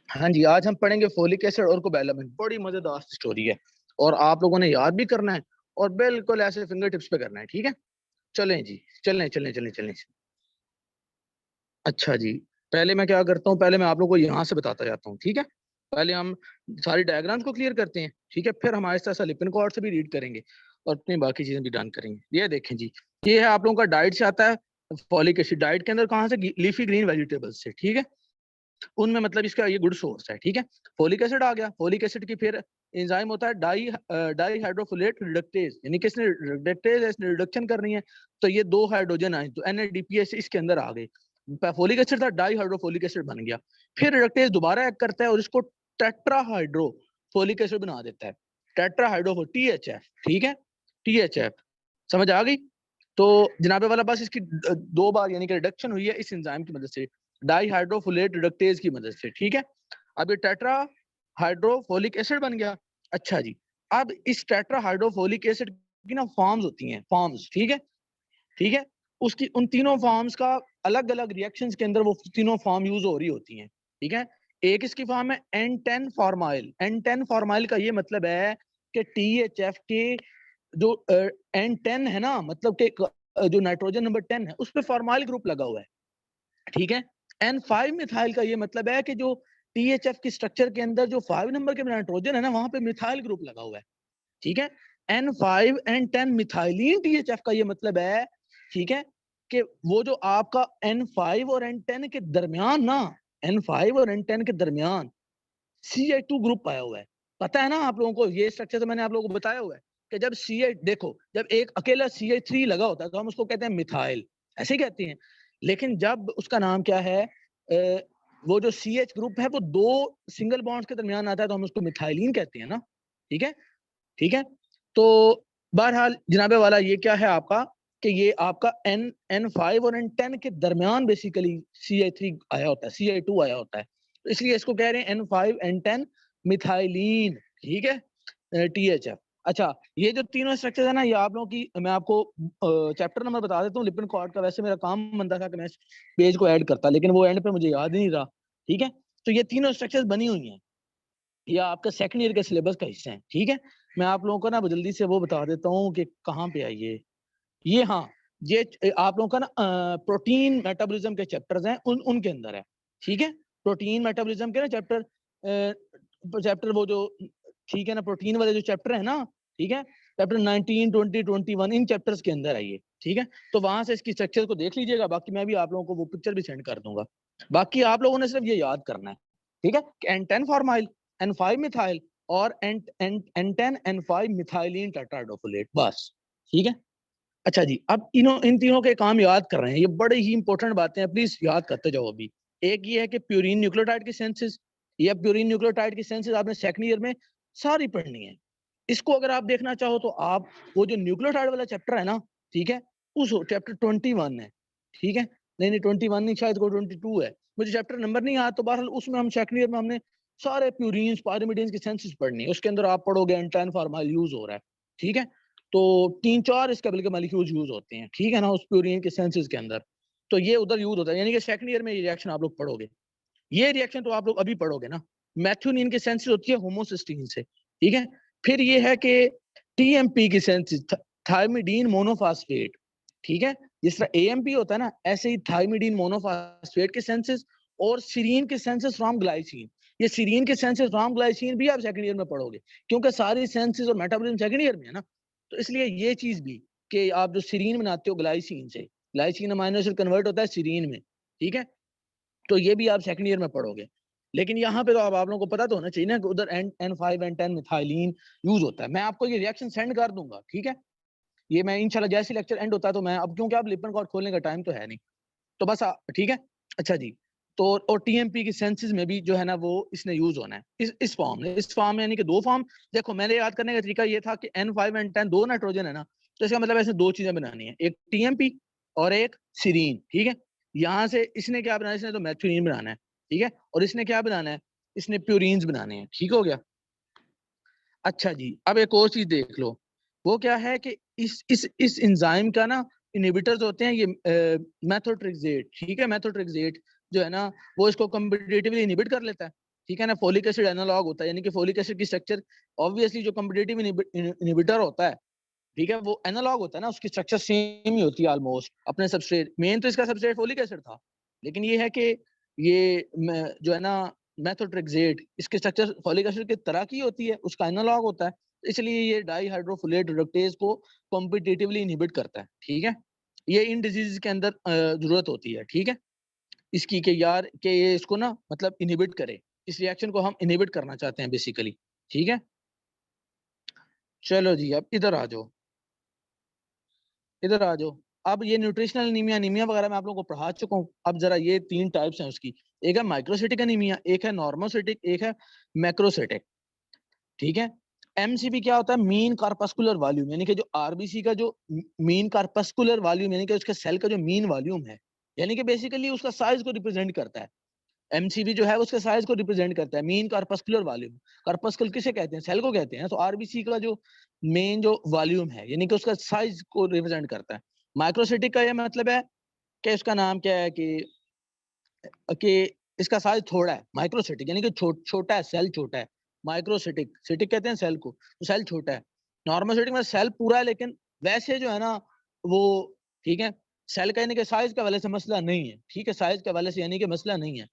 हाँ जी, आज हम पढ़ेंगे फोलिक एसिड और कोबैलामिन। बड़ी मजेदार स्टोरी है और आप लोगों ने याद भी करना है और बिल्कुल ऐसे फिंगर टिप्स पे करना है। ठीक है, चलें जी, चलें। अच्छा जी, पहले मैं क्या करता हूँ, पहले मैं आप लोगों को यहाँ से बताता जाता हूँ। ठीक है, पहले हम सारी डायग्राम्स को क्लियर करते हैं। ठीक है, फिर हम आहिस्ता आहिस्ता लिपिन कोड से भी रीड करेंगे और अपनी बाकी चीजें भी डन करेंगे। ये देखें जी, ये है आप लोगों का डाइट से आता है फॉलिक एसिड। डाइट के अंदर कहाँ से? लीफी ग्रीन वेजिटेबल्स से। ठीक है, उनमें मतलब इसका ये गुड सोर्स है। ठीक है, फोलिक एसिड आ गया। फोलिक एसिड की फिर एंजाइम होता है डाई हाइड्रोफोलेट रिडक्टेज, यानी कि इसने रिडक्टेज इसने रिडक्शन करनी है, तो ये दो हाइड्रोजन आए तो NADPH इसके अंदर आ गए। फोलिक एसिड था, डाई हाइड्रोफोलिक एसिड बन गया। फिर रिडक्टेज दोबारा एक्ट करता है और इसको टेट्राहाइड्रोफोलिक एसिड बना देता है। Tetrahydro THF। ठीक है, THF समझ आ गई? तो जनाबे वाला बस इसकी दो बार यानी कि रिडक्शन हुई है इस एंजाइम की मदद से, डाई हाइड्रोफोलेट रिडक्टेज की मदद से। ठीक है, अब ये टेट्रा हाइड्रोफोलिक एसिड बन गया। अच्छा जी, अब इस टेट्रा हाइड्रोफोलिक एसिड की ना फॉर्म्स होती हैं, फॉर्म्स। ठीक है, ठीक है, उसकी उन तीनों फॉर्म्स का अलग अलग रिएक्शंस के अंदर वो तीनों फॉर्म यूज हो रही होती हैं। ठीक है, एक इसकी फॉर्म है N10 फॉर्माइल। N10 फॉर्माइल का ये मतलब है कि THF के जो N10 है ना, मतलब कि जो नाइट्रोजन नंबर 10 है उस पर फॉर्माइल ग्रुप लगा हुआ है। ठीक है, N5 मिथाइल का ये मतलब है कि जो THF की स्ट्रक्चर के अंदर जो 5 नंबर के नाइट्रोजन है ना, वहां पे मिथाइल ग्रुप लगा हुआ है। ठीक है, N5 N10 मिथाइलिन THF का ये मतलब है, ठीक है, कि वो जो आपका N5 और N10 के दरमियान ना, N5 और N10 के दरमियान CH2 ग्रुप आया हुआ है। पता है ना आप लोगों को? ये स्ट्रक्चर तो मैंने आप लोगों को बताया हुआ है कि जब CH देखो, जब एक अकेला CH3 लगा होता है तो हम उसको कहते हैं मिथाइल, ऐसे ही कहते हैं। लेकिन जब उसका नाम क्या है, वो जो CH ग्रुप है वो दो सिंगल बॉन्ड्स के दरमियान आता है तो हम उसको मिथाइलिन कहते हैं ना। ठीक है, ठीक है, तो बहरहाल जनाबे वाला ये क्या है आपका, कि ये आपका N5 और N10 के दरमियान बेसिकली CH3 आया होता है, CH2 आया होता है, तो इसलिए इसको कह रहे हैं N5 N10 मिथाइलिन। ठीक है, THF। अच्छा, ये जो तीनों स्ट्रक्चर है ना, ये आप लोगों की मैं आपको चैप्टर नंबर बता देता हूँ लिपिन कोड का। वैसे मेरा काम बनता था कि मैं इस पेज को ऐड करता, लेकिन वो एंड पे मुझे याद ही नहीं रहा। ठीक है, तो ये तीनों स्ट्रक्चर्स बनी हुई हैं, या आपका सेकंड ईयर के सिलेबस का हिस्सा है। ठीक है, मैं आप लोगों को ना जल्दी से वो बता देता हूँ कि कहाँ पे आई ये हाँ, ये आप लोगों का ना प्रोटीन मेटाबॉलिज्म के चैप्टर्स हैं, उनके अंदर है। ठीक है, प्रोटीन मेटाबॉलिज्म के ना चैप्टर, चैप्टर वो जो, ठीक है ना, प्रोटीन वाले जो चैप्टर है ना, ठीक है, चैप्टर 19 20 21 इन चैप्टर्स के अंदर है ये। ठीक है, तो वहां से इसकी स्ट्रक्चर को देख लीजिएगा, बाकी मैं भी आप लोगों को वो पिक्चर भी सेंड कर दूंगा। बाकी आप लोगों ने सिर्फ ये याद करना है। ठीक है, N10 फॉर्माइल, N5 मिथाइल और N10 N5 मिथाइलिन टेट्राहाइड्रोफोलेट, बस। ठीक है, अच्छा जी, अब इन तीनों के काम याद कर रहे हैं, ये बड़े ही इंपॉर्टेंट बातें हैं, प्लीज याद करते जाओ अभी। एक ये है कि प्यूरिन न्यूक्लियोटाइड की सेंसेस, ये प्यूरिन न्यूक्लियोटाइड की सेंसेस आपने सेकंड ईयर में सारी पढ़नी है। इसको अगर आप देखना चाहो तो आप वो जो न्यूक्लियोटाइड वाला चैप्टर है ना, ठीक है, उस चैप्टर 21 है। ठीक है, नहीं 21 नहीं, शायद को 22 है, मुझे चैप्टर नंबर नहीं याद, तो बहरहाल उसमें हम सेकंड ईयर में हमने सारे प्यूरिन्स पायरिमिडिन्स की सेंसेस पढ़नी है। उसके अंदर आप पढ़ोगे एंटाइन फॉर्माइल यूज हो रहा है। ठीक है, तो 3-4 इसके बल्कि मॉलिक्यूल्स यूज होते हैं। ठीक है ना, उस प्यूरिन के सेंसेस के अंदर, तो ये उधर यूज होता है, यानी कि सेकंड ईयर में ये रिएक्शन आप लोग पढ़ोगे। ये रिएक्शन तो आप लोग अभी पढ़ोगे ना। मैथ्योनिन की सेंसेस होती है होमोसिस्टीन से। ठीक है, फिर ये है कि TMP की सेंसेस, थायमिडीन मोनोफॉस्फेट। ठीक है, जिस तरह AMP होता है ना, ऐसे ही थायमिडीन मोनोफॉस्फेट के सेंसेस, और सीरीन के सेंसेस फ्रॉम ग्लाइसिन। ये सीरीन के सेंसेस फ्रॉम ग्लाइसिन भी आप सेकंड ईयर में पढ़ोगे, क्योंकि सारी सेंसेस और मेटाबॉलिज्म सेकंड ईयर में है ना। तो इसलिए ये चीज भी कि आप जो सीरीन बनाते हो ग्लाइसिन से, ग्लाइसिन अमाइनो एसिड कन्वर्ट होता है सीरीन में। ठीक है, तो ये भी आप सेकंड ईयर में पढ़ोगे। लेकिन यहाँ पे तो अब आप लोगों को पता तो होना चाहिए ना कि उधर N5 N10 मिथाइलिन यूज होता है। मैं आपको ये रिएक्शन सेंड कर दूंगा। ठीक है, ये मैं इंशाल्लाह जैसे लेक्चर एंड होता है तो मैं, अब क्योंकि आप लिपन कोड खोलने का टाइम तो है नहीं, तो बस ठीक है। अच्छा जी, तो और TMP की सेंसेस में भी जो है ना वो इसने यूज होना है इस फॉर्म में, यानी कि दो फॉर्म। देखो, मैंने याद करने का तरीका ये था कि N5 N10 दो नाइट्रोजन है ना, तो इसका मतलब ऐसे दो चीजें बनानी है, एक TMP और एक सीरीन। ठीक है, यहाँ से इसने क्या बनाना है, इसने तो मैथ्योनिन बनाना है। ठीक है, और इसने क्या बनाना है, इसने प्यूरिन्स बनाने हैं। ठीक हो गया। अच्छा जी, अब एक और चीज देख लो, वो क्या है कि इस एंजाइम का ना इनहिबिटर्स होते हैं ये मेथोट्रेक्सेट। ठीक है, मेथोट्रेक्सेट जो है ना वो इसको कॉम्पिटिटिवली इनहिबिट कर लेता है। ठीक है ना। फोलिक एसिड एनालॉग होता है, यानी कि फोलिक एसिड की स्ट्रक्चर ऑब्वियसली जो कॉम्पिटिटिव इनहिबिटर होता है, ठीक है, वो एनालॉग होता है ना, उसकी स्ट्रक्चर सेम ही होती है ऑलमोस्ट अपने सबस्ट्रेट। मेन तो इसका सबस्ट्रेट फोलिक एसिड था, लेकिन ये है कि ये जो है ना मेथोट्रेक्सेट, इसकी स्ट्रक्चर फोलिक एसिड की तरह की होती है, उसका एनालॉग होता है, इसलिए ये डाई हाइड्रोफोलेट रिडक्टेज को कॉम्पिटिटिवली इनहिबिट करता है। ठीक है, ये इन डिजीज के अंदर जरूरत होती है, ठीक है, इसकी कि यार कि ये इसको ना मतलब इनहिबिट करे, इस रिएक्शन को हम इनहिबिट करना चाहते हैं बेसिकली। ठीक है, चलो जी अब इधर आ जाओ, इधर आ जाओ। अब ये न्यूट्रिशनल एनीमिया, एनीमिया वगैरह मैं आप लोगों को पढ़ा चुका हूँ। अब जरा ये 3 टाइप्स हैं उसकी, एक है माइक्रोसिटिक एनीमिया, एक है नॉर्मोसिटिक, एक है मैक्रोसिटिक। ठीक है, एमसीवी क्या होता है? मीन कार्पस्कुलर वॉल्यूम, यानी कि जो आरबीसी का जो मीन कार्पस्कुलर वॉल्यूम, यानी कि उसके सेल का जो मीन वॉल्यूम है, यानी कि बेसिकली उसका साइज को रिप्रेजेंट करता है। एमसीवी जो है उसके साइज को रिप्रेजेंट करता है, मीन कार्पस्कुलर वॉल्यूम। कार्पस्कुल किसे कहते हैं? सेल को कहते हैं। तो आरबीसी का जो मेन जो वॉल्यूम है, यानी कि उसका साइज को रिप्रेजेंट करता है। माइक्रोसिटिक का ये मतलब है कि इसका नाम क्या है कि इसका साइज थोड़ा है। माइक्रोसिटिक यानी कि छोटा है, सेल छोटा है। माइक्रोसिटिक, सिटिक कहते हैं सेल को, तो सेल छोटा है। नॉर्मोसिटिक में सेल पूरा है, लेकिन वैसे जो है ना वो, ठीक है, सेल का यानी कि साइज के हवाले से मसला नहीं है। ठीक है, साइज के हवाले से यानी कि मसला नहीं है।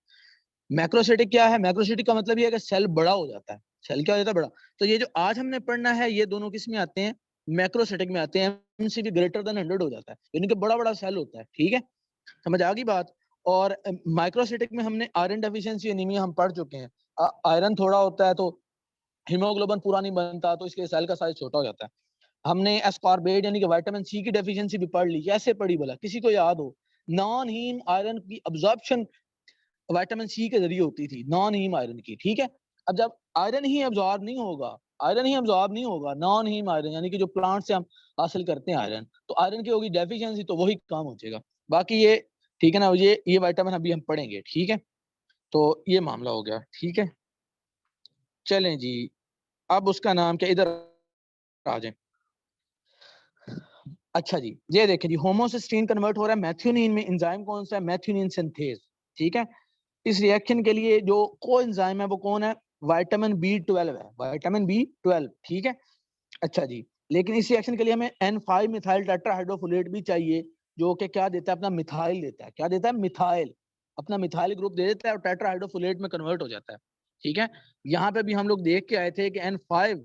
मैक्रोसिटिक क्या है? मैक्रोसिटिक का मतलब ये है कि सेल बड़ा हो जाता है। सेल क्या हो जाता है? बड़ा। तो ये जो आज हमने पढ़ना है, ये दोनों किस में आते हैं? मैक्रोसिटिक में आते हैं। एमसीवी ग्रेटर देन 100 हो जाता है, यानी कि बड़ा बड़ा सेल होता है। ठीक है, समझ आ गई बात। और माइक्रोसिटिक में हमने आयरन डेफिशिएंसी एनीमिया हम पढ़ चुके हैं। आयरन थोड़ा होता है तो हीमोग्लोबिन पूरा नहीं बनता, तो इसके सेल का साइज छोटा हो जाता है। हमने एस्कॉर्बेट यानी कि विटामिन सी की डेफिशिएंसी भी पढ़ ली। कैसे पढ़ी भला, किसी को याद हो? नॉन हीम आयरन की अब्जॉर्प्शन विटामिन सी के जरिए होती थी, नॉन हीम आयरन की। ठीक है, अब जब आयरन ही अब्जॉर्ब नहीं होगा, आयरन ही अब्जॉर्ब नहीं होगा, नॉन हीम आयरन यानी कि जो प्लांट से हम हासिल करते हैं आयरन, तो आयरन की होगी डेफिशिएंसी, तो वही काम हो जाएगा। बाकी ये, ठीक है ना, ये विटामिन अभी हम पढ़ेंगे। ठीक है, तो ये मामला हो गया। ठीक है, चलें जी, अब उसका नाम क्या, इधर आ जाए। अच्छा जी, ये देखें जी, होमोसिस्टीन कन्वर्ट हो रहा है मैथ्यूनिन में। एंजाइम कौन सा है? मैथ्यूनिन सिंथेज। ठीक है, इस रिएक्शन के लिए जो को एंजाइम है वो कौन है? विटामिन बी 12 है, विटामिन बी 12। ठीक है, अच्छा जी, लेकिन इस रिएक्शन के लिए हमें N5 मिथाइल टेट्राहाइड्रोफोलेट भी चाहिए, जो कि क्या देता है? अपना मिथाइल देता है। क्या देता है? मिथाइल, अपना मिथाइल ग्रुप दे देता है और टेट्राहाइड्रोफोलेट में कन्वर्ट हो जाता है। ठीक है, यहाँ पे भी हम लोग देख के आए थे कि N5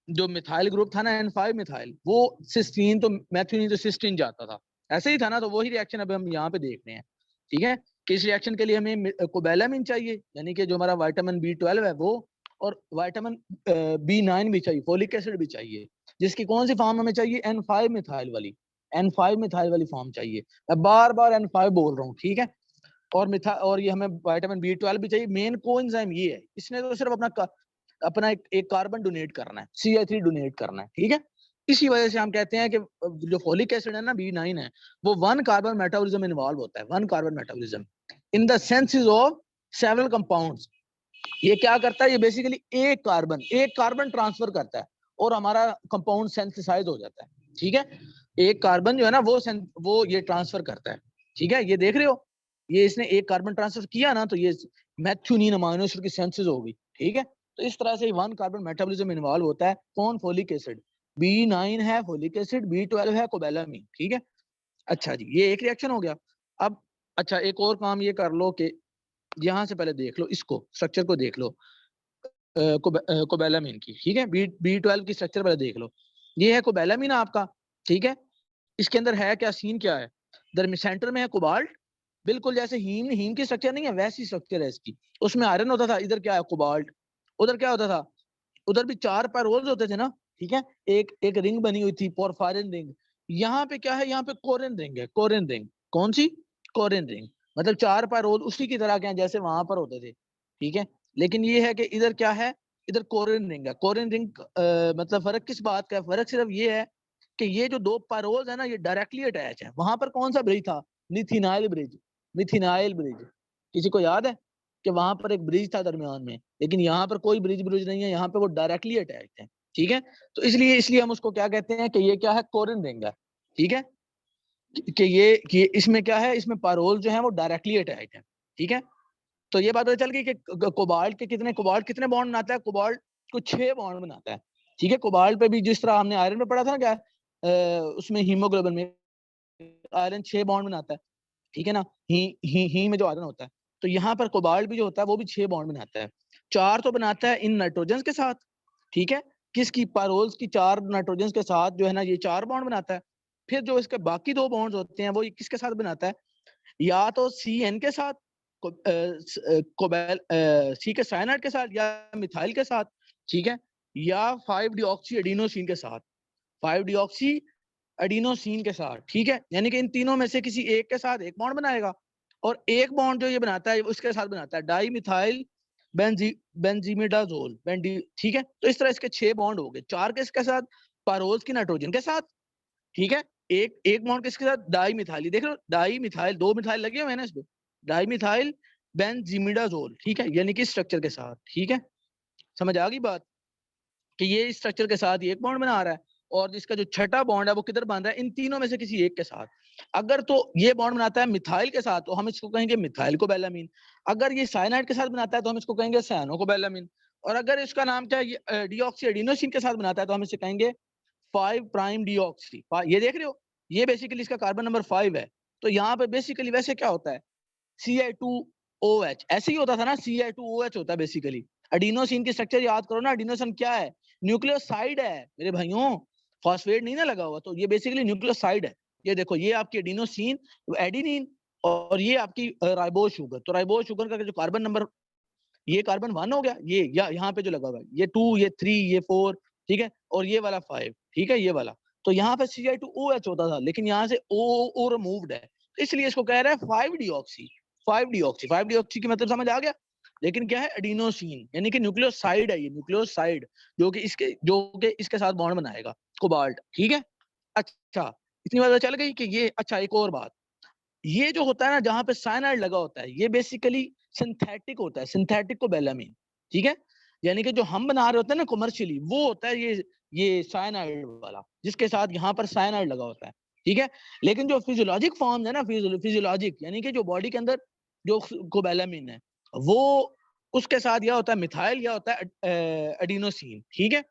जो मिथाइल ग्रुप था ना, N5 मिथाइल, वो सिस्टीन तो मैथ्यूनिन तो सिस्टीन जाता था, ऐसे ही था ना। तो वही रिएक्शन अब हम यहाँ पे देख रहे हैं। ठीक है, कि इस रिएक्शन के लिए हमें कोबैलामिन चाहिए, यानी कि जो हमारा विटामिन बी 12 है वो, और विटामिन बी 9 भी चाहिए, फोलिक एसिड भी चाहिए, जिसकी कौन सी फॉर्म हमें चाहिए? N5 मिथाइल वाली, N5 मिथाइल वाली फॉर्म चाहिए। मैं बार बार N5 बोल रहा हूँ। ठीक है, और ये हमें विटामिन बी 12 भी चाहिए। मेन कोएंजाइम ये है, इसने तो सिर्फ अपना एक कार्बन डोनेट करना है, CH3 डोनेट करना है। ठीक है, इसी वजह से हम कहते हैं कि जो फोलिक एसिड है ना, बी 9 है, वो 1 कार्बन मेटाबॉलिज्म इन्वॉल्व होता है, 1 carbon metabolism in the senses of several compounds. ये क्या करता है? ये बेसिकली एक कार्बन ट्रांसफर करता है और हमारा कंपाउंड सिंथेसाइज हो जाता है। ठीक है, एक कार्बन जो है ना वो ये ट्रांसफर करता है। ठीक है, ये देख रहे हो, ये इसने एक कार्बन ट्रांसफर किया ना, तो ये मैथ्यूनिन अमाइनो एसिड की सिंथेसिस होगी। ठीक है, तो इस तरह से 1 कार्बन मेटाबॉलिज्म इन्वॉल्व होता है। कौन? Folic acid. बी 9 है फोलिक एसिड, बी 12 है कोबैलामिन। ठीक है, अच्छा जी, ये एक रिएक्शन हो गया। अब अच्छा, एक और काम ये कर लो कि यहाँ से पहले देख लो, इसको स्ट्रक्चर को देख लो, कोबैलामिन की। ठीक है, बी 12 की स्ट्रक्चर पहले देख लो। ये है कोबैलामिन आपका। ठीक है, इसके अंदर है क्या? सीन क्या है? सेंटर में है कोबाल्ट, बिल्कुल जैसे हीम हीम की स्ट्रक्चर नहीं है, वैसी स्ट्रक्चर है इसकी। उसमें आयरन होता था, इधर क्या है? कोबाल्ट। उधर क्या होता था? उधर भी 4 पैरोल्स होते थे ना। ठीक है, एक एक रिंग बनी हुई थी, पोरफायरिन रिंग। यहाँ पे क्या है? यहाँ पे कोरिन रिंग है, कोरिन रिंग। कौन सी? कोरिन रिंग। मतलब 4 पैरोल उसी की तरह के हैं जैसे वहां पर होते थे। ठीक है, लेकिन ये है कि इधर क्या है? इधर कोरिन रिंग है। कोरिन रिंग मतलब फर्क किस बात का है? फर्क सिर्फ ये है कि ये जो 2 पैरोल्स है ना, ये डायरेक्टली अटैच है। वहां पर कौन सा ब्रिज था? मिथिनाइल ब्रिज। मिथिनाइल ब्रिज, किसी को याद है कि वहां पर एक ब्रिज था दरमियान में? लेकिन यहाँ पर कोई ब्रिज ब्रिज नहीं है, यहाँ पे वो डायरेक्टली अटैच है। ठीक है, तो इसलिए इसलिए हम उसको क्या कहते हैं कि ये क्या है? कोरिन रिंग है। ठीक है, कि ये इसमें क्या है? इसमें पैरोल जो है वो डायरेक्टली अटैच है। ठीक है, तो ये बात पता चल गई कि कोबाल्ट के कितने बॉन्ड बनाता है। कोबाल्ट को 6 बॉन्ड बनाता है, ठीक है। कोबाल्ट पे भी जिस तरह हमने आयरन में पढ़ा था ना, क्या उसमें हीमोग्लोबिन में आयरन 6 बॉन्ड बनाता है, ठीक है ना। ही में जो आयरन होता है, तो यहाँ पर कोबाल्ट भी जो होता है वो भी 6 बॉन्ड बनाता है। 4 तो बनाता है इन नाइट्रोजन के साथ, ठीक है। किसकी, पायरोल्स की 4 नाइट्रोजन के साथ जो है ना ये 4 बॉन्ड बनाता है। फिर जो इसके बाकी 2 बॉन्ड्स होते हैं वो किसके साथ बनाता है, या तो CN के साथ, सी के साइनाइड के साथ, या मिथाइल के साथ, ठीक है, या 5 डिऑक्सी एडिनोसिन के साथ, 5 डिऑक्सी एडिनोसिन के साथ, ठीक है। यानी कि इन तीनों में से किसी एक के साथ एक बॉन्ड बनाएगा, और एक बॉन्ड जो ये बनाता है उसके साथ बनाता है डाई मिथाइल बेंजीमिडाजोल, ठीक है। तो इस तरह इसके 6 बॉन्ड हो गए। 4 किसके साथ, पायरोल्स की नाइट्रोजन के साथ, ठीक है। एक बॉन्ड किसके साथ, डाई मिथाइल, देख लो डाई मिथाइल, 2 मिथाइल लगे हुए हैं ना इसमें, डाई मिथाइल बेंजीमिडाजोल, ठीक है, यानी कि स्ट्रक्चर के साथ, ठीक है। समझ आ गई बात कि ये स्ट्रक्चर के साथ एक बॉन्ड बना रहा है, और जिसका जो छठा बॉन्ड है वो किधर बन रहा है, इन तीनों में से किसी एक के साथ। अगर तो ये बॉन्ड बनाता है मिथाइल के साथ तो हम इसको कहेंगे मिथाइल कोबैलामीन। अगर ये साइनाइड के साथ बनाता है तो हम इसको कहेंगे साइनो कोबैलामीन। और अगर इसका नाम क्या है, डीऑक्सी एडिनोसिन के साथ बनाता है तो हम इसे कहेंगे 5 प्राइम डीऑक्सी। ये देख रहे हो, ये बेसिकली इसका कार्बन नंबर 5 है। तो यहाँ पे बेसिकली वैसे क्या होता है, Ci2OH, ऐसे ही होता था ना, Ci2OH होता है बेसिकली। एडिनोसिन की स्ट्रक्चर याद करो ना, एडिनोसिन क्या है, न्यूक्लियोसाइड है मेरे भाइयों, फॉस्फेट नहीं ना लगा हुआ, तो ये बेसिकली न्यूक्लियोसाइड है। ये देखो, ये आपकी एडिनोसिन, एडिनिन, और ये आपकी राइबोज शुगर। तो राइबोज शुगर का जो कार्बन नंबर, ये कार्बन 1 हो गया, ये या यहाँ पे जो लगा हुआ है, ये 2, ये 3, ये 4, ठीक है, और ये वाला 5, ठीक है, ये वाला। तो यहाँ पे Ci2OH होता था, लेकिन यहाँ से O रिमूव्ड है, तो इसलिए इसको कह रहा है 5 डीऑक्सी। 5 डीऑक्सी की मतलब समझ आ गया। लेकिन क्या है, एडिनोसिन, यानी कि न्यूक्लियोसाइड है, ये न्यूक्लियोसाइड जो कि इसके साथ बॉन्ड बनाएगा, कोबाल्ट, ठीक है। अच्छा, इतनी बात चल गई कि ये, अच्छा एक और बात, ये जो होता है ना जहाँ पे साइनाइड लगा होता है, ये बेसिकली सिंथेटिक होता है, सिंथेटिक कोबैलामीन, ठीक है। यानी कि जो हम बना रहे होते हैं ना कमर्शियली, वो होता है ये साइनाइड वाला, जिसके साथ यहाँ पर साइनाइड लगा होता है, ठीक है। लेकिन जो फिजियोलॉजिक फॉर्म है ना, फिजियोलॉजिक यानी कि जो बॉडी के अंदर जो कोबैलामीन है, वो उसके साथ या होता है मिथाइल या होता है एडिनोसिन, ठीक है।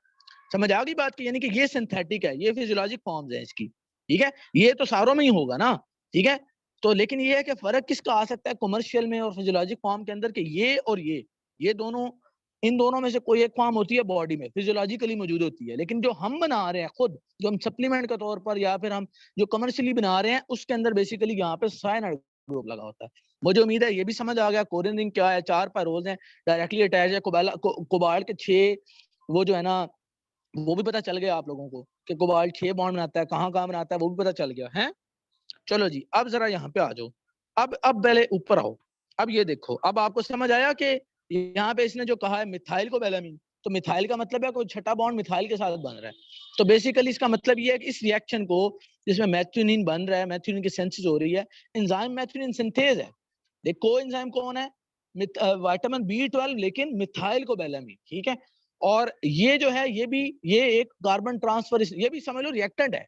समझ आ गई बात की, यानी कि ये सिंथेटिक है, ये फिजियोलॉजिक फॉर्म्स है इसकी, ठीक है। ये तो सारों में ही होगा ना, ठीक है। तो लेकिन ये है कि फर्क किसका आ सकता है कमर्शियल में और फिजियोलॉजिक फॉर्म के अंदर, कि ये और ये दोनों, इन दोनों में से कोई एक फॉर्म होती है बॉडी में, फिजियोलॉजिकली मौजूद होती है। लेकिन जो हम बना रहे हैं खुद, जो हम सप्लीमेंट के तौर पर या फिर हम जो कमर्शियली बना रहे हैं, उसके अंदर बेसिकली यहाँ पे साइनाइड ग्रुप लगा होता है। मुझे उम्मीद है ये भी समझ आ गया। कोरिन रिंग क्या है, 4 पैरोल्स हैं, डायरेक्टली अटैच है, कोबाल्ट के 6 वो जो है ना, वो भी पता चल गया आप लोगों को कि कोबाल्ट 6 बॉन्ड बनाता है, कहाँ बनाता है वो भी पता चल गया है। चलो जी, अब जरा यहाँ पे आ जाओ। अब पहले ऊपर आओ। अब ये देखो, अब आपको समझ आया कि यहाँ पे इसने जो कहा है मिथाइल कोबैलामीन, तो मिथाइल का मतलब है कोई छठा बॉन्ड मिथाइल के साथ बन रहा है। तो बेसिकली इसका मतलब ये है कि इस रिएक्शन को, जिसमें मैथ्यूनिन बन रहा है, मैथ्यूनिन की सिंथेसिस हो रही है, एंजाइम मैथ्यूनिन सिंथेज है। देखो एंजाइम कौन है, विटामिन B12, लेकिन मिथाइल कोबैलामीन, ठीक है। और ये जो है, ये एक कार्बन ट्रांसफर, ये भी समझ लो रिएक्टेंट है,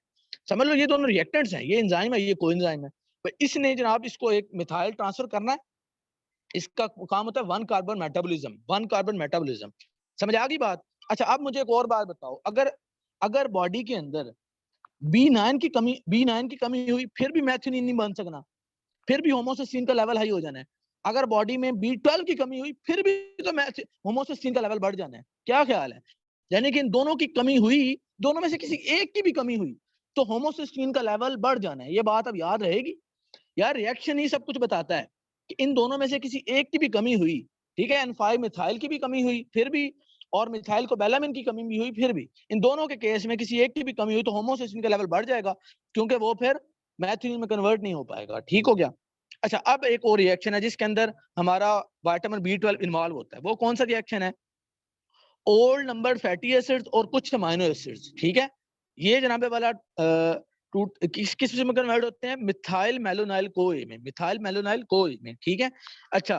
समझ लो ये दोनों रिएक्टेंट्स हैं, ये एंजाइम है, ये कोएंजाइम है। तो इसने जनाब इसको एक मिथाइल ट्रांसफर करना है, इसका काम होता है 1 कार्बन मेटाबॉलिज्म। समझ आ गई बात। अच्छा, अब मुझे एक और बात बताओ, अगर अगर बॉडी के अंदर B9 की कमी हुई, फिर भी मैथ्यूनिन नहीं बन सकना, फिर भी होमोसिस्टीन का लेवल हाई हो जाना है। अगर बॉडी में B12 की कमी हुई, फिर भी तो होमोसिस्टीन का लेवल बढ़ जाना है। क्या ख्याल है, यानी कि इन दोनों की कमी हुई, दोनों में से किसी एक की भी कमी हुई तो होमोसिस्टीन का लेवल बढ़ जाना है। ये बात अब याद रहेगी यार, रिएक्शन ही सब कुछ बताता है कि इन दोनों में से किसी एक की भी कमी हुई, ठीक है, N5 मिथाइल की भी कमी हुई फिर भी, और मिथाइल को बेलामिन की कमी भी हुई फिर भी, इन दोनों के केस में किसी एक की भी कमी हुई तो होमोसिस्टीन का लेवल बढ़ जाएगा, क्योंकि वो फिर मैथ्यूनिन में कन्वर्ट नहीं हो पाएगा। ठीक हो गया। अच्छा, अब एक और रिएक्शन है जिसके अंदर हमारा विटामिन B12 इन्वॉल्व होता है। वो कौन सा रिएक्शन है, ओल्ड नंबर फैटी एसिड्स और कुछ अमाइनो एसिड्स, ठीक है। ये जनाबे वाला किस में कन्वर्ट होते हैं, मिथाइल मेलोनाइल कोए में, ठीक है। अच्छा,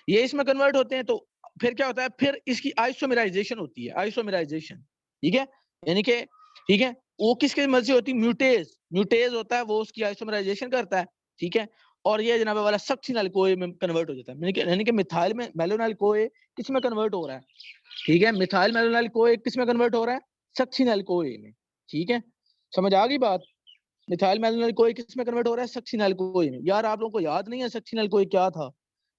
ये इसमें कन्वर्ट होते हैं, तो फिर क्या होता है, फिर इसकी आइसोमेराइजेशन होती है, आइसोमेराइजेशन, ठीक है, यानी कि, ठीक है, वो किसके मर्जी होती है, म्यूटेज होता है, वो उसकी आइसोमेराइजेशन करता है, ठीक है। और ये जनाब वाला सक्सिनाइल कोए में कन्वर्ट हो जाता है, यानी कि मिथाइल में मेलोनाइल कोए किस में कन्वर्ट हो रहा है, ठीक है, मिथाइल मेलोनाइल कोए किस में कन्वर्ट हो रहा है, सक्सिनाइल कोए में, ठीक है, समझ आ गई बात। मिथाइल मेलोनाइल कोए किस में कन्वर्ट हो रहा है, सक्सिनाइल कोए में। यार आप लोगों को याद नहीं है सक्सिनाइल कोए क्या था,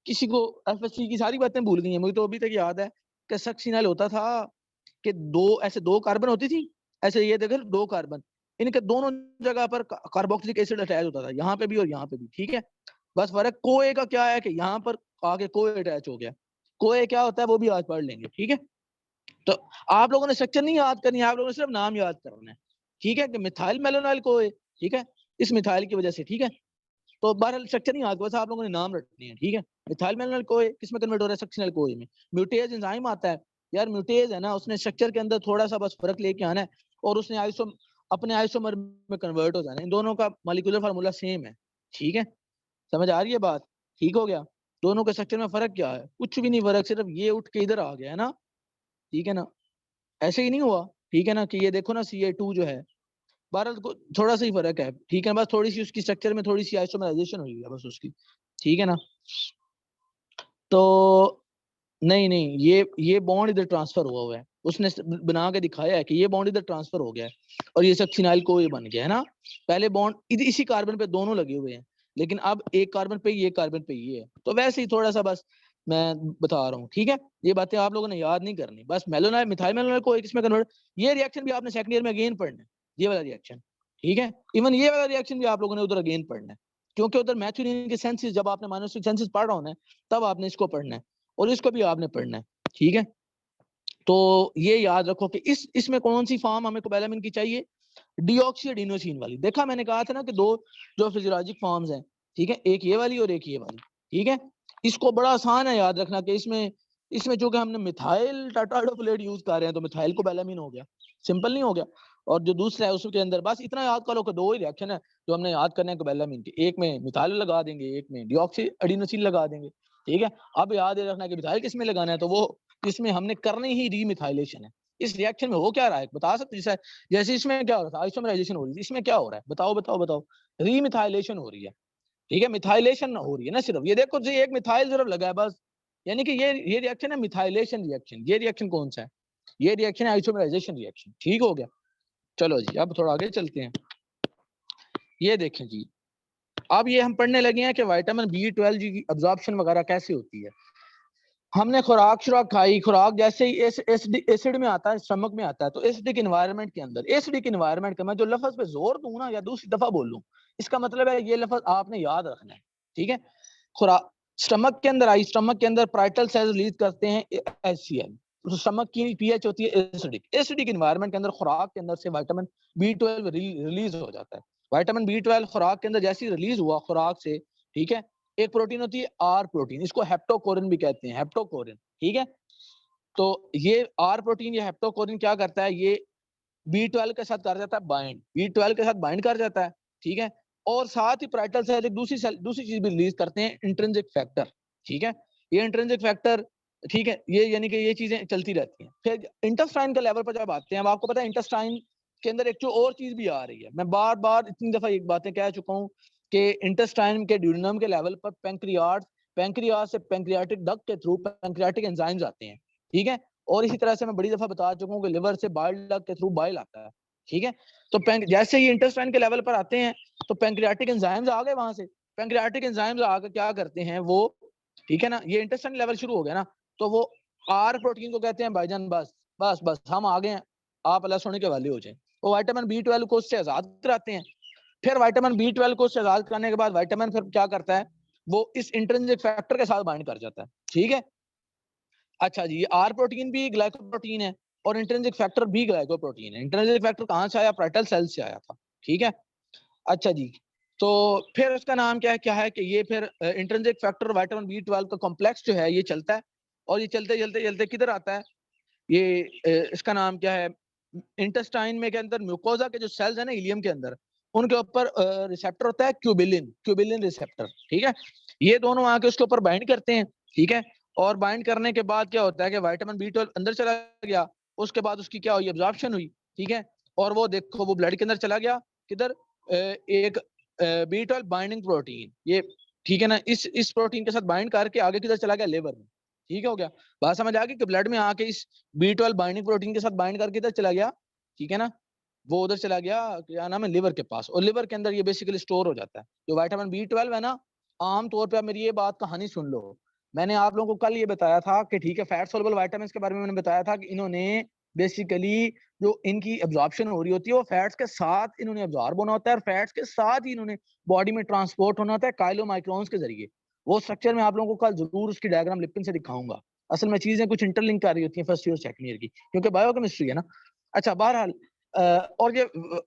किसी को एफएससी की सारी बातें भूल गई हैं, मुझे तो अभी तक याद है कि सक्सिनाइल होता था कि दो कार्बन होती थी, ऐसे ये देखो दो कार्बन, इनके दोनों जगह पर कार्बोक्सिलिक एसिड अटैच होता था, यहाँ पे भी और यहाँ पे भी, ठीक है। बस फर्क कोए का क्या है कि यहाँ पर आगे कोए अटैच हो गया, कोए क्या होता है वो भी आज पढ़ लेंगे, ठीक है। तो आप लोगों ने स्ट्रक्चर नहीं याद करनी है, आप लोगों ने सिर्फ नाम याद करना है, ठीक है, कि मिथाइल मेलोनाइल कोए, ठीक है, इस मिथाइल की वजह से, ठीक है। तो बहरहाल स्ट्रक्चर नहीं याद, बस आप लोगों ने नाम रखनी है, ठीक है। मिथाइल मेलोनाइल कोए किस में कन्वर्ट हो रहा है, सक्सिनाइल कोए में। म्यूटेज एंजाइम आता है, यार म्यूटेज है ना, उसने स्ट्रक्चर के अंदर थोड़ा सा बस फर्क लेके आना है और उसने अपने आइसोमर में कन्वर्ट हो जाना है, इन दोनों का मॉलिक्यूलर फार्मूला सेम है, ठीक है, समझ आ रही है बात, ठीक हो गया। दोनों के स्ट्रक्चर में फर्क क्या है, कुछ भी नहीं फर्क, सिर्फ ये उठ के इधर आ गया है ना, ठीक है ना, ऐसे ही नहीं हुआ, ठीक है ना, कि ये देखो ना Ca2 जो है, बहरहाल थोड़ा सा ही फर्क है, ठीक है, बस थोड़ी सी उसकी स्ट्रक्चर में थोड़ी सी आइसोमराइजेशन हुई है बस उसकी, ठीक है ना। तो नहीं नहीं, ये बॉन्ड इधर ट्रांसफर हुआ है, उसने बना के दिखाया है कि ये बॉन्ड इधर ट्रांसफर हो गया है और ये सक्सिनाइल को ये बन गया है ना। पहले बॉन्ड इसी कार्बन पे दोनों लगे हुए हैं, लेकिन अब एक कार्बन पे ये कार्बन पे ये है, तो वैसे ही थोड़ा सा बस मैं बता रहा हूँ, ठीक है। ये बातें आप लोगों ने याद नहीं करनी, बस मेलोनाइल मिथाइल मेलोनाइल को इसमें कन्वर्ट, ये रिएक्शन भी आपने सेकंड ईयर में अगेन पढ़ना है, ये वाला रिएक्शन, ठीक है। इवन ये वाला रिएक्शन भी आप लोगों ने उधर अगेन पढ़ना है, क्योंकि उधर मैथ्यूरिन के सेंसेस, जब आपने माइनोस्टिक सेंसेस पढ़ रहा होना है तब आपने इसको पढ़ना है और इसको भी आपने पढ़ना है, ठीक है। तो ये याद रखो कि इसमें कौन सी फॉर्म हमें कोबैलामिन की चाहिए, डीऑक्सी एडिनोसिन वाली। देखा मैंने कहा था ना कि दो जो फिजियोलॉजिक फॉर्म्स हैं, ठीक है, एक ये वाली और एक ये वाली, ठीक है। इसको बड़ा आसान है याद रखना कि इसमें इसमें चूंकि हमने मिथाइल टाटाइडोफोलेट यूज कर रहे हैं तो मिथाइल कोबैलामिन हो गया, सिंपल नहीं हो गया। और जो दूसरा है उसके अंदर बस इतना याद करो कि दो ही रिएक्शन है जो हमने याद करने हैं कोबैलामिन के, एक में मिथाइल लगा देंगे, एक में डीऑक्सी एडिनोसिन लगा देंगे, ठीक है। अब याद रखना कि मिथाइल किस में लगाना है, तो वो इसमें हमने करनी ही रीमिथाइलेशन है। इस रिएक्शन में हो क्या रहा है बता सकते, जैसे जैसे इसमें क्या हो रहा था, आइसोमराइजेशन हो रही है, इसमें क्या हो रहा है, बताओ बताओ बताओ, रीमिथाइलेशन हो रही है, ठीक है, मिथाइलेशन हो रही है ना सिर्फ, ये देखो जी एक मिथाइल सिर्फ लगा है बस, यानी कि ये रिएक्शन है मिथाइलेशन रिएक्शन। ये रिएक्शन कौन सा है, ये रिएक्शन है आइसोमराइजेशन रिएक्शन, ठीक हो गया। चलो जी अब थोड़ा आगे चलते हैं, ये देखें जी, अब ये हम पढ़ने लगे हैं कि विटामिन B12 की अब्जॉर्प्शन वगैरह कैसे होती है। हमने खुराक शुराक खाई, खुराक जैसे ही एसिड में आता है, स्टमक में आता है, तो एसिडिक एनवायरनमेंट के अंदर, एसिडिक एनवायरनमेंट का मैं जो लफ्ज पे जोर दूं ना या दूसरी दफा बोलूं, इसका मतलब है ये लफ्ज आपने याद रखना है, ठीक है। खुराक स्टमक के अंदर आई, स्टमक के अंदर पाइटल सेल्स रिलीज करते हैं HCl, तो स्टमक की पीएच होती है एसिडिक, एसिडिक एनवायरनमेंट के अंदर खुराक के अंदर से विटामिन B12 रिलीज हो जाता है। विटामिन B12 खुराक के अंदर जैसे ही रिलीज हुआ खुराक से, ठीक है, एक प्रोटीन होती है आर प्रोटीन, इसको हेप्टोकोरिन भी कहते हैं, हेप्टोकोरिन, ठीक है। तो ये आर प्रोटीन या हेप्टोकोरिन क्या करता है, ये B12 के साथ कर जाता है बाइंड, B12 के साथ बाइंड कर जाता है, ठीक है। और साथ ही पाइटल सेल एक दूसरी चीज भी रिलीज करते हैं, इंट्रिंसिक फैक्टर, ठीक है। ये इंट्रिंसिक फैक्टर, ठीक है, ये यानी कि ये चीजें चलती रहती हैं। फिर इंटेस्टाइन के लेवल पर जब आते हैं, अब आपको पता है इंटेस्टाइन के अंदर एक जो और चीज भी आ रही है, मैं बार बार इतनी दफा एक बातें कह चुका हूँ कि इंटेस्टाइन के ड्यूडेनम के लेवल पर पैंक्रियाज से पैंक्रियाटिक डक्ट के थ्रू पैंक्रियाटिक एंजाइम्स आते हैं, ठीक है। और इसी तरह से मैं बड़ी दफा बता चुका हूँ कि लिवर से बाइल डक्ट के थ्रू बाइल आता है, ठीक है। तो जैसे ही इंटेस्टाइन के लेवल पर आते हैं तो पैंक्रियाटिक एंजाइम्स आ गए वहां से, पैंक्रियाटिक एंजाइम्स आकर क्या करते हैं वो, ठीक है ना, ये इंटेस्टाइन लेवल शुरू हो गया ना, तो वो आर प्रोटीन को कहते हैं भाईजान बस बस बस हम आ गए हैं, आप अल्लाह सोने के वाले हो जाए। वो विटामिन B12 को उससे आजाद कराते हैं। फिर विटामिन B12 को उससे आजाद करने के बाद विटामिन फिर क्या करता है, वो इस इंट्रिंसिक फैक्टर के साथ बाइंड कर जाता है, ठीक है। अच्छा जी, ये आर प्रोटीन भी ग्लाइकोप्रोटीन है और इंट्रिंसिक फैक्टर भी ग्लाइकोप्रोटीन है। इंट्रिंसिक फैक्टर कहाँ से आया, पाइटल सेल से आया था, ठीक है। अच्छा जी, तो फिर उसका नाम क्या है कि ये फिर इंट्रिंसिक फैक्टर विटामिन B12 का कॉम्प्लेक्स जो है ये चलता है, और ये चलते चलते चलते किधर आता है, ये इसका नाम क्या है, इंटेस्टाइन में के अंदर म्यूकोजा के जो सेल्स है ना इलियम के अंदर, उनके ऊपर रिसेप्टर होता है क्यूबिलिन रिसेप्टर, ठीक है। ये दोनों आके उसके ऊपर बाइंड करते हैं, ठीक है। और बाइंड करने के बाद क्या होता है कि विटामिन B12 अंदर चला गया, उसके बाद उसकी क्या हुई, एब्जॉर्प्शन हुई, ठीक है। और वो देखो वो ब्लड के अंदर चला गया, किधर, एक B12 बाइंडिंग प्रोटीन, ये ठीक है ना, इस प्रोटीन के साथ बाइंड करके आगे किधर चला गया, लिवर में। ठीक हो गया, बात समझ आ गई कि ब्लड में आके इस B12 बाइंडिंग प्रोटीन के साथ बाइंड करके इधर चला गया। ठीक है ना, वो उधर चला गया, क्या नाम है, लिवर के पास, और लिवर के अंदर ये बेसिकली स्टोर हो जाता है। जो विटामिन B12 है ना, आमतौर पर आप मेरी ये बात कहानी सुन लो, मैंने आप लोगों को कल ये बताया था कि ठीक है, फैट सोल्युबल विटामिन के बारे में मैंने बताया था कि इन्होंने बेसिकली जो इनकी एब्जॉर्प्शन हो रही होती है वो फैट्स के साथ इन्होंने एब्जॉर्ब होना होता है, और फैट्स के साथ ही इन्होंने बॉडी में ट्रांसपोर्ट होना होता है काइलोमाइक्रोन्स के जरिए। वो स्ट्रक्चर मैं आप लोगों को कल जरूर उसकी डायग्राम लिपिन से दिखाऊंगा। असल में चीजें कुछ इंटरलिंक कर रही होती हैं फर्स्ट ईयर सेकंड ईयर की, क्योंकि बायोकेमिस्ट्री है ना। अच्छा, बहरहाल और ये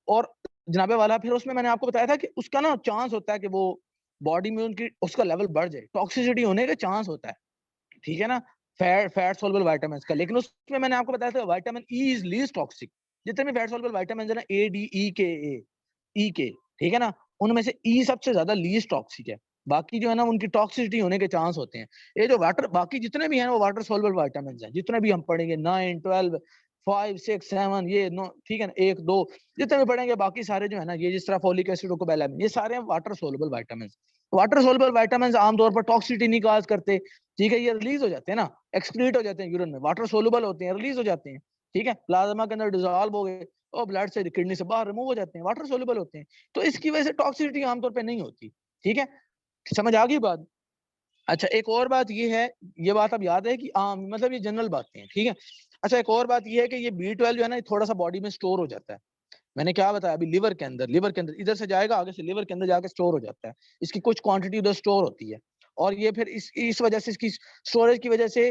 और जनाबे वाला, फिर उसमें मैंने आपको बताया था कि उसका ना चांस होता है कि वो बॉडी में उनकी उसका लेवल बढ़ जाए, टॉक्सिसिटी होने का चांस होता है। ठीक है ना, फैट सोल्युबल विटामिन का। लेकिन उसमें मैंने आपको बताया था vitamin E is least toxic. जितने भी फैट सोल्युबल विटामिन है ना, ए डी ई के, ई के, ठीक है ना, उनमें से ई सबसे ज्यादा लीस्ट टॉक्सिक है। बाकी जो है ना उनकी टॉक्सिसिटी होने के चांस होते हैं। ये जो वाटर, बाकी जितने भी हैं वो वाटर सोल्युबल विटामिन हैं, जितने भी हम पढ़ेंगे 9, 12, 5, 6, 7, ये नो, ठीक है ना, 1, 2, जितने भी पढ़ेंगे बाकी सारे जो है ना, ये जिस तरह फोलिक एसिड, कोबैलामिन, ये सारे water soluble vitamin. Water soluble vitamin आमतौर पर टॉक्सिसिटी नहीं काज करते। ठीक है, ये रिलीज हो जाते हैं ना, एक्सक्रीट हो जाते हैं यूरिन में, वाटर सोल्युबल होते हैं, रिलीज हो जाते हैं। ठीक है, प्लाज्मा के अंदर डिसॉल्व हो गए और ब्लड से, किडनी से बाहर रिमूव हो जाते हैं, वाटर सोल्युबल होते हैं। तो इसकी वजह से टॉक्सिसिटी आमतौर पे नहीं होती। ठीक है, समझ आ गई बात। अच्छा, एक और बात ये है, ये बात अब याद है कि मतलब ये जनरल बातें हैं। ठीक है, अच्छा, एक और बात ये है कि ये B12 जो है ना, थोड़ा सा बॉडी में स्टोर हो जाता है। मैंने क्या बताया अभी, लिवर के अंदर, इधर से जाएगा, आगे से लिवर के अंदर जाके स्टोर हो जाता है। इसकी कुछ क्वांटिटी उधर स्टोर होती है, और ये फिर इस वजह से, इसकी स्टोरेज की वजह से,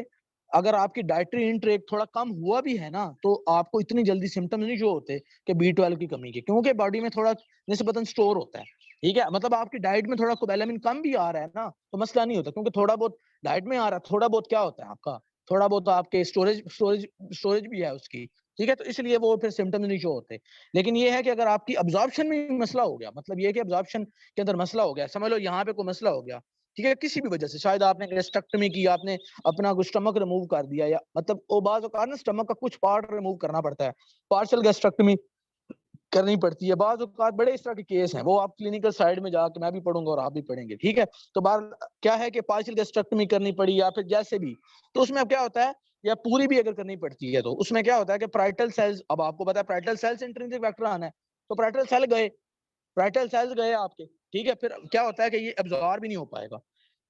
अगर आपकी डाइटरी इंटेक थोड़ा कम हुआ भी है ना, तो आपको इतनी जल्दी सिम्टम्स नहीं शो होते कि B12 की कमी के, क्योंकि बॉडी में थोड़ा निस्बतन स्टोर होता है। ठीक है, मतलब आपकी डाइट में थोड़ा कोबैलामिन कम भी आ रहा है ना, तो मसला नहीं होता, क्योंकि थोड़ा बहुत डाइट में आ रहा है, थोड़ा बहुत क्या होता है आपका, थोड़ा बहुत आपके स्टोरेज भी है उसकी। ठीक है, तो इसलिए वो फिर सिम्टम्स नहीं शो होते। लेकिन ये है कि अगर आपकी अब्जॉर्प्शन में मसला हो गया, मतलब ये है कि अब्जॉर्प्शन के अंदर मसला हो गया, समझ लो यहाँ पे कोई मसला हो गया, ठीक है, किसी भी वजह से, शायद आपने गैस्ट्रेक्टमी की, आपने अपना कुछ स्टमक रिमूव कर दिया, या मतलब वो बाज़ औक़ात ना स्टमक का कुछ पार्ट रिमूव करना पड़ता है, पार्शियल गैस्ट्रेक्टमी करनी पड़ती है। बाज़ औक़ात बड़े इस तरह के केस हैं, वो आप क्लिनिकल साइड में जाके मैं भी पढ़ूंगा और आप भी पढ़ेंगे। ठीक है, तो बार क्या है कि पार्शियल गैस्ट्रेक्टमी करनी पड़ी या फिर जैसे भी, तो उसमें अब क्या होता है, या पूरी भी अगर करनी पड़ती है, तो उसमें क्या होता है कि पैराइटल सेल्स, अब आपको पता है पैराइटल सेल्स इंट्रिंसिक फैक्टर आना है, तो पैराइटल सेल्स गए आपके। ठीक है, फिर क्या होता है कि ये एब्जॉर्ब भी नहीं हो पाएगा,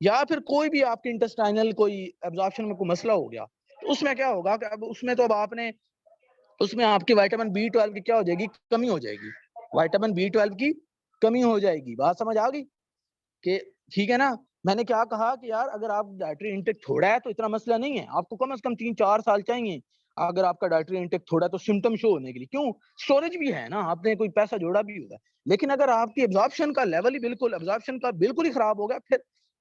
या फिर कोई भी आपके इंटेस्टाइनल कोई एब्जॉर्प्शन में कोई मसला हो गया, तो उसमें क्या होगा कि अब उसमें तो अब आपने, उसमें आपकी विटामिन B12 की क्या हो जाएगी, कमी हो जाएगी, विटामिन B12 की कमी हो जाएगी। बात समझ आ गई कि ठीक है ना। मैंने क्या कहा कि यार अगर आप डाइटरी इंटेक थोड़ा है तो इतना मसला नहीं है, आपको कम से कम 3-4 साल चाहिए अगर आपका डाइटरी इंटेक थोड़ा है, तो सिम्टम शो होने के लिए, क्यों, स्टोरेज भी है ना, आपने कोई पैसा जोड़ा भी होगा। लेकिन अगर आपकी एब्जॉर्प्शन का लेवल ही बिल्कुल ही खराब हो गया,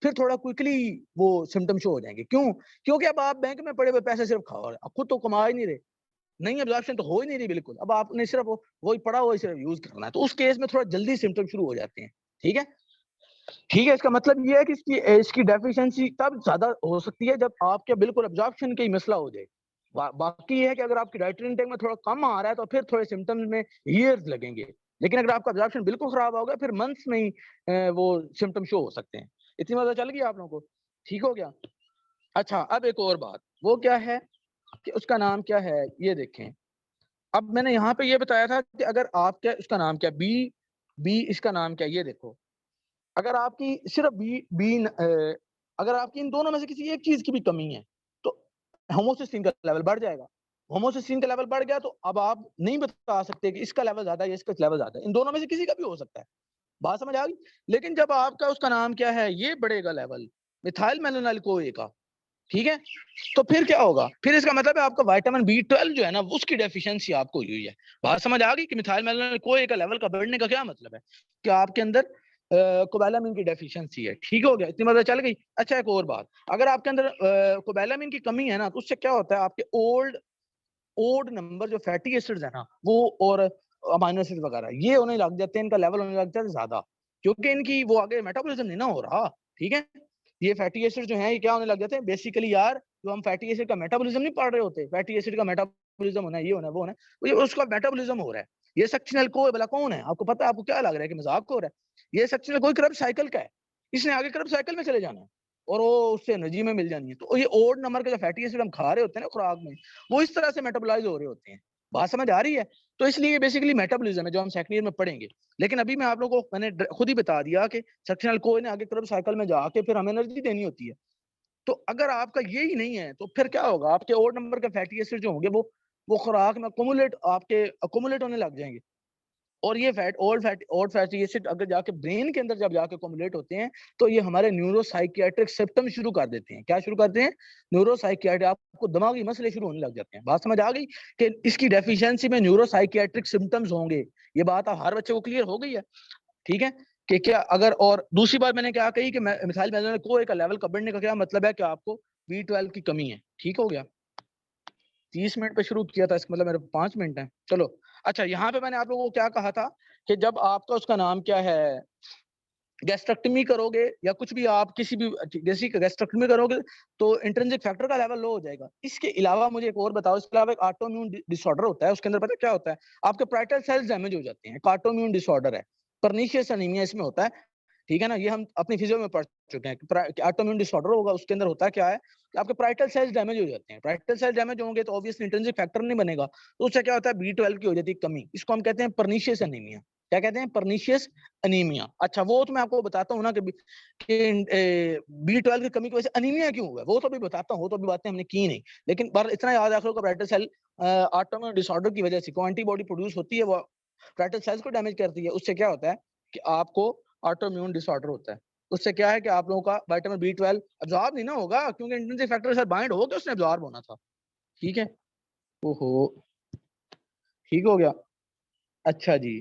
फिर थोड़ा क्विकली वो सिम्टम शो हो जाएंगे। क्यों, क्योंकि अब आप बैंक में पड़े हुए पैसे सिर्फ खा रहे हैं, अब खुद तो कमा ही नहीं रहे, नहीं एब्जॉर्प्शन तो हो ही नहीं रही बिल्कुल, अब आपने सिर्फ वही पड़ा हुआ सिर्फ यूज करना है, तो उस केस में थोड़ा जल्दी सिम्टम शुरू हो जाते हैं। ठीक है, ठीक है, इसका मतलब ये है कि इसकी डेफिशिएंसी तब ज्यादा हो सकती है जब आपके बिल्कुल एब्जॉर्प्शन का ही मसला हो जाए। बाकी ये है कि अगर आपकी डाइटरी इंटेक में थोड़ा कम आ रहा है तो फिर थोड़े सिम्टम्स में ईयर्स लगेंगे, लेकिन अगर आपका एब्जॉर्प्शन बिल्कुल खराब होगा फिर मंथ्स में ही वो सिम्टम शो हो सकते हैं। इतनी मजा चल गई आप लोगों को, ठीक हो गया। अच्छा, अब एक और बात, वो क्या है कि उसका नाम क्या है, ये देखें। अब मैंने यहाँ पे ये बताया था कि अगर आपका, उसका नाम क्या, बी बी इसका नाम क्या, ये देखो, अगर आपकी सिर्फ अगर आपकी इन दोनों में से किसी एक चीज की भी कमी है, तो होमोसिस्टीन का लेवल बढ़ जाएगा। होमोसिस्टीन का लेवल बढ़ गया तो अब आप नहीं बता सकते कि इसका लेवल ज्यादा है या इसका लेवल ज्यादा है, इन दोनों में से किसी का भी हो सकता है। बात समझ आ गई। लेकिन जब आपका, उसका नाम क्या है, ये बढ़ेगा लेवल मिथाइल मेलानाइल कोए का, ठीक है, तो फिर क्या होगा, फिर इसका मतलब है आपका विटामिन B12 जो है ना, उसकी डेफिशिएंसी आपको हुई है। बात समझ आ गई कि मिथाइल मेलानाइल कोए का लेवल का बढ़ने का क्या मतलब है, कि आपके अंदर कोबैलामिन की डेफिशिएंसी है। ठीक हो गया, इतनी मदद चल गई। अच्छा, एक और बात, अगर आपके अंदर कोबैलामिन की कमी है ना, तो उससे क्या होता है, आपके ओड नंबर जो फैटी एसिड्स है ना, वो और अमाइनो एसिड वगैरह ये होने लग जाते हैं, इनका लेवल होने लग जाता है ज्यादा, क्योंकि इनकी वो आगे मेटाबॉलिज्म नहीं ना हो रहा। ठीक है, ये फैटी एसिड जो है ये क्या होने लग जाते हैं बेसिकली यार, जो हम फैटी एसिड का मेटाबॉलिज्म नहीं पढ़ रहे होते, फैटी एसिड का मेटाबॉलिज्म होना है, ये होना है, वो होना है, ये उसका मेटाबॉलिज्म हो रहा है। ये सक्शनल को भला कौन है, आपको पता है, आपको क्या लग रहा है कि मजाक हो रहा है, ये सक्शनल कोई क्रब साइकिल का है। इसने आगे कर्ब साइकिल में चले जाना है और वो उससे एनर्जी में मिल जानी है। तो ये ओड नंबर के जो फैटी एसिड हम खा रहे होते हैं ना खुराक में, वो इस तरह से मेटाबोलाइज हो रहे होते हैं। बात समझ आ रही है? तो इसलिए बेसिकली मेटाबॉलिज्म है जो हम सेकंड ईयर में पढ़ेंगे। लेकिन अभी मैं आप लोगों को मैंने खुद ही बता दिया कि सक्शनल को ने आगे कर्ब साइकिल में जाके फिर हमें एनर्जी देनी होती है। तो अगर आपका ये ही नहीं है तो फिर क्या होगा, आपके ओड नंबर के फैटी एसिड जो होंगे वो खुराक में अकोमुलेट होने लग जाएंगे। और ये ओल्ड फैटी एसिड अगर जाके ब्रेन के अंदर जब जाके अकोमुलेट होते हैं तो ये हमारे न्यूरोसाइकियाट्रिक सिम्टम शुरू कर देते हैं। क्या शुरू करते हैं? न्यूरोसाइकियाट्रिक, आपको दिमागी मसले शुरू होने लग जाते हैं। बात समझ आ गई कि इसकी डेफिशिएंसी में न्यूरोसाइकियाट्रिक सिम्टम्स होंगे। ये बात आप हर बच्चे को क्लियर हो गई है? ठीक है कि क्या अगर, और दूसरी बात मैंने क्या कही कि मिसाइल मैदान को एक लेवल का बढ़ने का क्या मतलब है कि आपको B12 की कमी है। ठीक हो गया? 30 मिनट पे शुरू किया था, इसका मतलब मेरे 5 मिनट है। चलो अच्छा, यहाँ पे मैंने आप लोगों को क्या कहा था कि जब आपका उसका नाम क्या है गैस्ट्रेक्टमी करोगे या कुछ भी आप किसी भी जैसी गैस्ट्रेक्टमी करोगे तो इंट्रिंसिक फैक्टर का लेवल लो हो जाएगा। इसके अलावा मुझे एक और बताओ, इसके अलावा एक ऑटोइम्यून डिसऑर्डर होता है, उसके अंदर पता क्या होता है? आपके पार्टल सेल्स डैमेज हो जाते हैं। ऑटोइम्यून डिसऑर्डर है, पर्नीशियस एनीमिया इसमें होता है। ठीक है ना, ये हम अपनी फिजियो में पढ़ चुके हैं कि ऑटोइम्यून डिसऑर्डर होगा, उसके अंदर होता क्या है कि आपके पार्टल सेल्स डैमेज हो जाते हैं। पार्टल सेल डैमेज होंगे तो ऑब्वियसली इंट्रिंसिक फैक्टर नहीं बनेगा, तो उससे क्या होता है B12 की हो जाती है कमी। इसको हम कहते हैं पर्नीशियस एनीमिया। क्या कहते हैं? Pernicious anaemia. अच्छा, वो तो मैं आपको बताता हूँ ना कि B12 की कमी की वजह से अनीमिया क्यों हुआ, वो तो भी बताता हूँ, वो तो भी बातें हमने की नहीं। लेकिन पर इतना याद रख लो कि पार्टल सेल ऑटोइम्यून डिसऑर्डर की वजह से एंटीबॉडी प्रोड्यूस होती है, वो पार्टल सेल्स को डैमेज करती है। उससे क्या होता है कि आपको ऑटोइम्यून डिसऑर्डर होता है। उससे क्या है कि आप लोगों का विटामिन B12 अब्सॉर्ब नहीं ना होगा, क्योंकि इंट्रिंसिक फैक्टर से बाइंड हो के उसने अब्सॉर्ब होना था। ठीक है? ओहो, ठीक हो गया? अच्छा जी,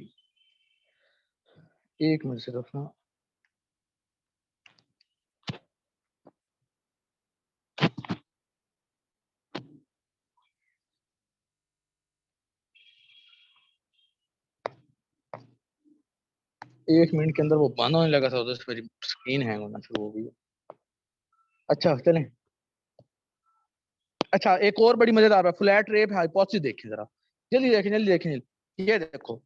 एक मिनट सिर्फ ना। एक मिनट के अंदर वो बंद होने लगा था, उधर से मेरी स्क्रीन हैंग होना शुरू हो गई। अच्छा चलें। अच्छा, एक और बड़ी मजेदार बात, फ्लैट रेट हाइपोथेसिस देखें जरा, जल्दी देखें जल्दी देखें। ये देखो,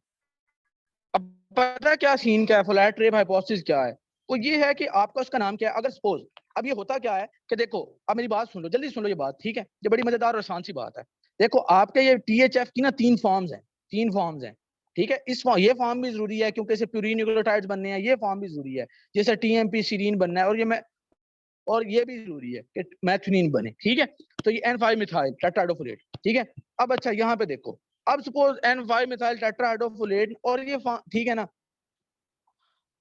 अब पता क्या सीन क्या है, फ्लैट रेट हाइपोथेसिस क्या है? वो ये है कि आपका उसका नाम क्या है। अगर सपोज अब ये होता क्या है कि देखो, अब मेरी बात सुन लो, जल्दी सुन लो ये बात, ठीक है? ये बड़ी मजेदार और आसान सी बात है। देखो, आपके ये THF की ना 3 फॉर्म्स हैं, 3 फॉर्म्स हैं। ठीक है? ये फॉर्म भी जरूरी है क्योंकि इसे प्यूरिन न्यूक्लियोटाइड्स बनने हैं, ये फॉर्म भी जरूरी है। जैसे TMP सीरीन बनना है, और ये भी जरूरी है कि मैथ्योनिन बने। ठीक है? तो ये N5 मिथाइल टेट्राहाइड्रोफोलेट। ठीक है? अब अच्छा, यहाँ पे देखो, अब सपोज N5 मिथाइल टेट्राहाइड्रोफोलेट और ये ठीक है ना?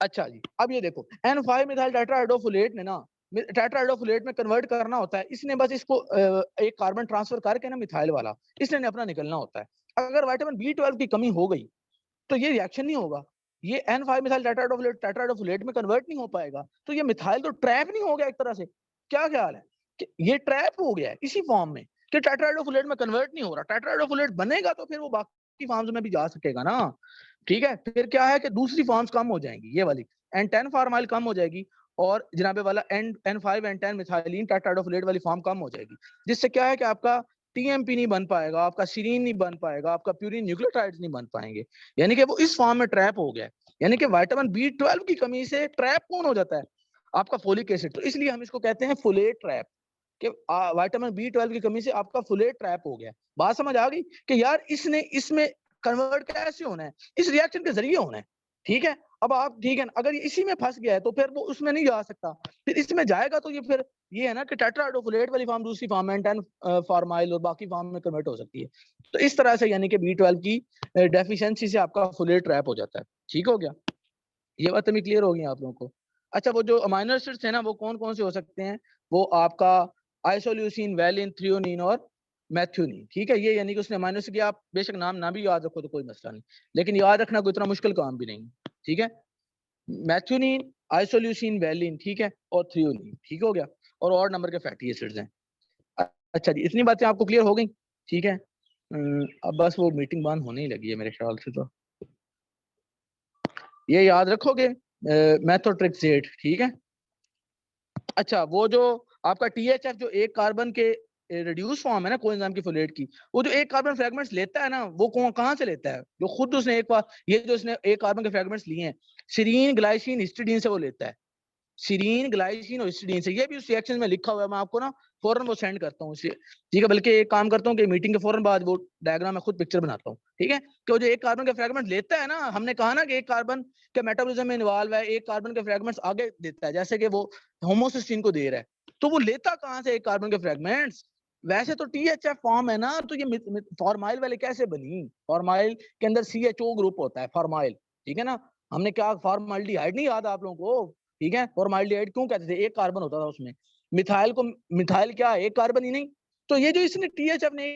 अच्छा जी, अब ये देखो, N5 मिथाइल टेट्राहाइड्रोफोलेट ने ना टेट्राहाइड्रोफोलेट में कन्वर्ट करना होता है। इसने बस इसको एक कार्बन ट्रांसफर करके ना मिथाइल वाला, इसने अपना निकलना होता है। अगर विटामिन B12 की कमी हो गई तो ये रिएक्शन नहीं होगा, ये N5 मिथाइल टेट्राहाइड्रोफोलेट में कन्वर्ट नहीं हो पाएगा। तो ये मिथाइल तो ट्रैप नहीं हो गया एक तरह से? क्या ख्याल है कि ये ट्रैप हो गया है इसी फॉर्म में कि टेट्राहाइड्रोफोलेट में कन्वर्ट नहीं हो रहा? टेट्राहाइड्रोफोलेट बनेगा तो फिर वो बाकी फॉर्म्स में भी जा सकेगा ना। ठीक है? फिर क्या है कि दूसरी फॉर्म्स कम हो जाएंगी, ये वाली N10 फॉर्माइल कम हो जाएगी और जनाबे वाला N5 N10 मिथाइलिन टेट्राहाइड्रोफोलेट वाली फॉर्म कम हो जाएगी। जिससे क्या है कि आपका TMP नहीं बन पाएगा, आपका सीरीन नहीं बन पाएगा, आपका प्यूरिन न्यूक्लियोटाइड्स नहीं बन पाएंगे। यानी कि वो इस फॉर्म में ट्रैप हो गया है। यानी कि विटामिन B12 की कमी से ट्रैप कौन हो जाता है? आपका फोलिक एसिड। तो इसलिए हम इसको कहते हैं फोलेट ट्रैप, कि विटामिन B12 की कमी से आपका फोलेट ट्रैप हो गया। बात समझ आ गई कि यार इसने इसमें कन्वर्ट कैसे होना है? इस रिएक्शन के जरिए होना है। ठीक है? अब आप, ठीक है ना, अगर ये इसी में फंस गया है तो फिर वो उसमें नहीं जा सकता। फिर इसमें जाएगा तो ये फिर ये है ना कि टेट्राहाइड्रोफोलेट वाली फॉर्म दूसरी फॉर्म में N10 फॉर्माइल और बाकी फॉर्म में कन्वर्ट हो सकती है। तो इस तरह से यानी कि B12 की डेफिशिएंसी से आपका फोलेट ट्रैप हो जाता है। ठीक हो गया? ये बात भी क्लियर हो गई आप लोगों को? अच्छा, वो जो अमाइनो एसिड्स है ना, वो कौन कौन से हो सकते हैं? वो आपका आइसोल्यूसिन, वैलिन, थ्रियोनिन और मैथ्योनिन। ठीक है? ये यानी कि उसने अमाइनो एसिड, आप बेशक नाम ना भी याद रखो तो कोई मसला नहीं, लेकिन याद रखना कोई इतना मुश्किल काम भी नहीं। ठीक है? मैथ्योनिन, आइसोल्यूसिन, वैलिन, ठीक है, और थ्रियोनिन। ठीक हो गया? और नंबर के फैटी एसिड्स हैं। अच्छा जी, इतनी बातें आपको क्लियर हो गई? ठीक है? अब बस वो मीटिंग बंद होने ही लगी है मेरे ख्याल से। तो ये याद रखोगे, मेथोट्रेक्सेट। ठीक है? अच्छा, वो जो आपका THF जो एक कार्बन के रिड्यूस फॉर्म है ना कोएंजाइम की फोलेट की, वो जो एक कार्बन फ्रेगमेंट्स लेता है ना, वो कहाँ से लेता है? जो खुद उसने एक बार ये जो इसने एक कार्बन के फ्रेगमेंट्स लिए हैं, सीरीन, ग्लाइसिन, हिस्टिडीन से वो लेता है। सीरीन, ग्लाइसिन और हिस्टिडीन से। ये भी उस रिएक्शन में लिखा हुआ है, मैं आपको ना फौरन वो सेंड करता हूँ इसे, ठीक है। बल्कि एक काम करता हूँ कि मीटिंग के फौरन बाद वो डायग्राम मैं खुद पिक्चर बनाता हूँ, ठीक है। कि जो एक कार्बन के फ्रेगमेंट लेता है ना, हमने कहा ना कि एक कार्बन के मेटाबॉलिज्म में इन्वॉल्व है, एक कार्बन के फ्रेगमेंट्स आगे देता है, जैसे कि वो होमोसिस्टीन को दे रहा है, तो वो लेता कहाँ से एक कार्बन के फ्रेगमेंट्स? वैसे तो THF फॉर्म है ना, तो ये फॉर्माइल वाले कैसे बनी? फॉर्माइल के अंदर CHO ग्रुप होता है, फॉर्माइल, ठीक है ना। हमने क्या फॉर्माल्डिहाइड नहीं याद आप लोगों को, ठीक है। फॉर्माल्डिहाइड क्यों कहते थे? एक कार्बन होता था उसमें। मिथाइल क्या एक कार्बन ही नहीं? तो ये जो इसने THF ने